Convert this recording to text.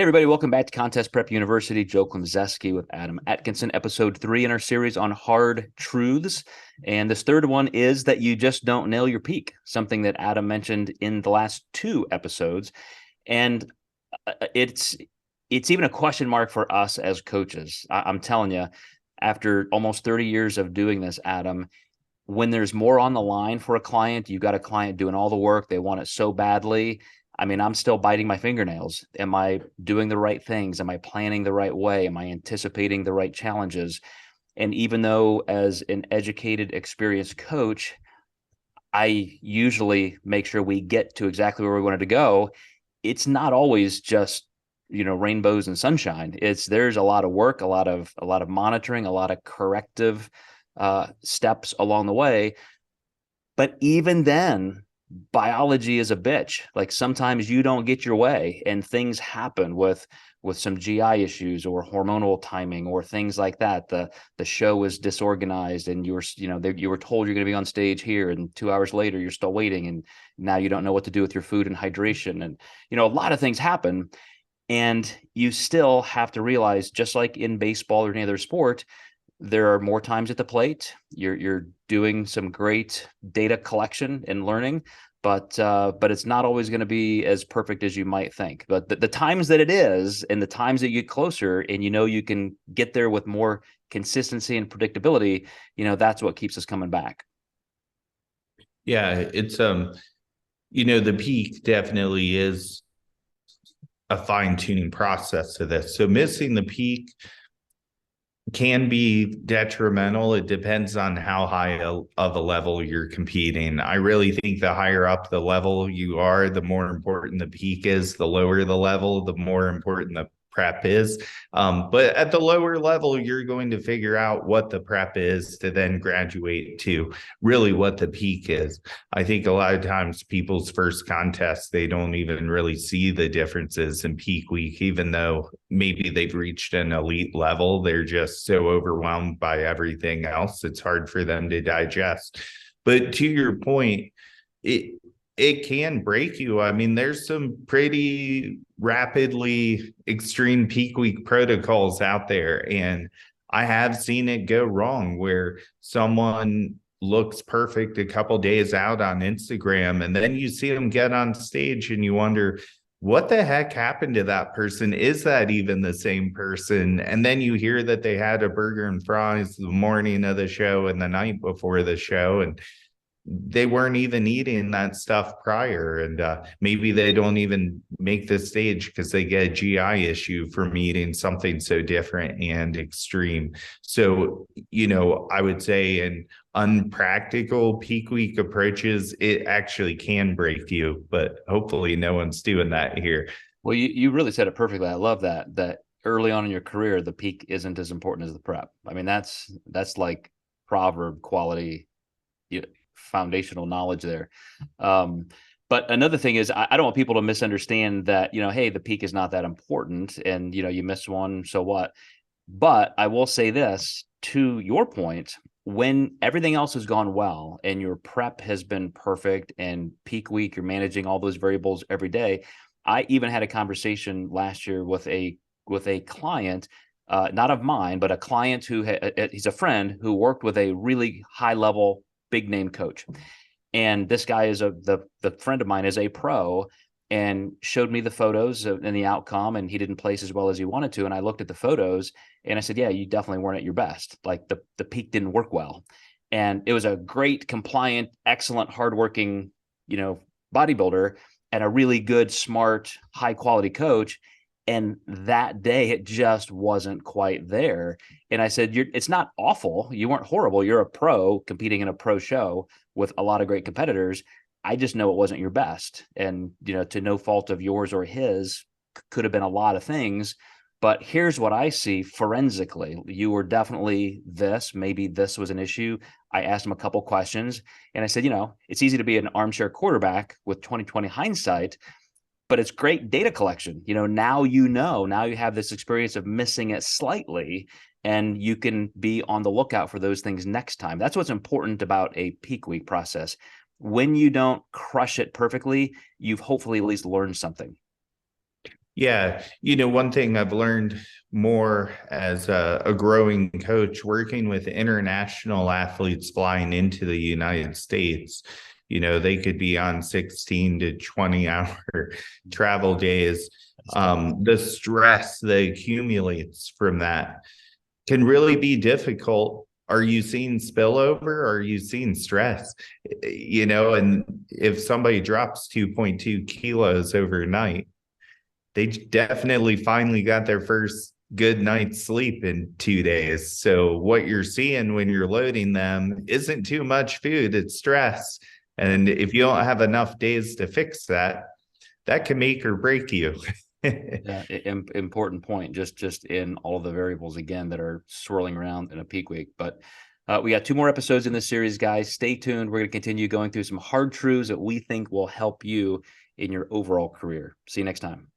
Hey, everybody, welcome back to Contest Prep University. Joe Klemczewski with Adam Atkinson, episode 3 in our series on hard truths. And this third one is that you just don't nail your peak, something that Adam mentioned in the last 2 episodes. And it's even a question mark for us as coaches. I'm telling you, after almost 30 years of doing this, Adam, when there's more on the line for a client, you've got a client doing all the work, they want it so badly. I mean, I'm still biting my fingernails. Am I doing the right things? Am I planning the right way? Am I anticipating the right challenges? And even though as an educated, experienced coach, I usually make sure we get to exactly where we wanted to go, it's not always just, rainbows and sunshine. There's a lot of work, a lot of monitoring, a lot of corrective steps along the way. But even then, biology is a bitch. Like sometimes you don't get your way and things happen with some GI issues or hormonal timing or things like that. The show is disorganized and you were told you're going to be on stage here, and 2 hours later you're still waiting, and now you don't know what to do with your food and hydration. And a lot of things happen, and you still have to realize, just like in baseball or any other sport, there are more times at the plate. You're doing some great data collection and learning, but it's not always going to be as perfect as you might think. But the times that it is, and the times that you get closer, and you can get there with more consistency and predictability, that's what keeps us coming back. Yeah, it's the peak definitely is a fine-tuning process to this. So missing the peak can be detrimental. It depends on how high of a level you're competing. I really think the higher up the level you are, the more important the peak is. The lower the level, the more important the prep is. But at the lower level, you're going to figure out what the prep is to then graduate to really what the peak is. I think a lot of times people's first contests, they don't even really see the differences in peak week, even though maybe they've reached an elite level. They're just so overwhelmed by everything else. It's hard for them to digest. But to your point, it can break you. I mean, there's some pretty rapidly extreme peak week protocols out there, and I have seen it go wrong where someone looks perfect a couple days out on Instagram, and then you see them get on stage and you wonder, what the heck happened to that person? Is that even the same person? And then you hear that they had a burger and fries the morning of the show and the night before the show, and they weren't even eating that stuff prior. And maybe they don't even make the stage because they get a GI issue from eating something so different and extreme. So, I would say in unpractical peak week approaches, it actually can break you, but hopefully no one's doing that here. Well, you really said it perfectly. I love that early on in your career, the peak isn't as important as the prep. I mean, that's like proverb quality, foundational knowledge there. But another thing is, I don't want people to misunderstand that, hey, the peak is not that important, and you miss one, so what? But I will say this, to your point, when everything else has gone well and your prep has been perfect and peak week, you're managing all those variables every day. I even had a conversation last year with a client, not of mine, but a client who he's a friend who worked with a really high level, big name coach. And this guy is the friend of mine is a pro, and showed me the photos and the outcome, and he didn't place as well as he wanted to. And I looked at the photos and I said, yeah, you definitely weren't at your best. Like the peak didn't work well. And it was a great, compliant, excellent, hardworking, bodybuilder, and a really good, smart, high quality coach. And that day it just wasn't quite there. And I said, it's not awful. You weren't horrible. You're a pro competing in a pro show with a lot of great competitors. I just know it wasn't your best. And, to no fault of yours or his, could have been a lot of things. But here's what I see forensically. You were definitely this. Maybe this was an issue. I asked him a couple questions, and I said, it's easy to be an armchair quarterback with 2020 hindsight, but it's great data collection. Now you have this experience of missing it slightly, and you can be on the lookout for those things next time. That's what's important about a peak week process. When you don't crush it perfectly, you've hopefully at least learned something. Yeah, one thing I've learned more as a growing coach, working with international athletes flying into the United States, they could be on 16 to 20-hour travel days. The stress that accumulates from that can really be difficult. Are you seeing spillover? Or are you seeing stress? And if somebody drops 2.2 kilos overnight, they definitely finally got their first good night's sleep in 2 days. So what you're seeing when you're loading them isn't too much food, it's stress. And if you don't have enough days to fix that, that can make or break you. Yeah, important point. Just in all of the variables again that are swirling around in a peak week. But we got 2 more episodes in this series, guys. Stay tuned. We're going to continue going through some hard truths that we think will help you in your overall career. See you next time.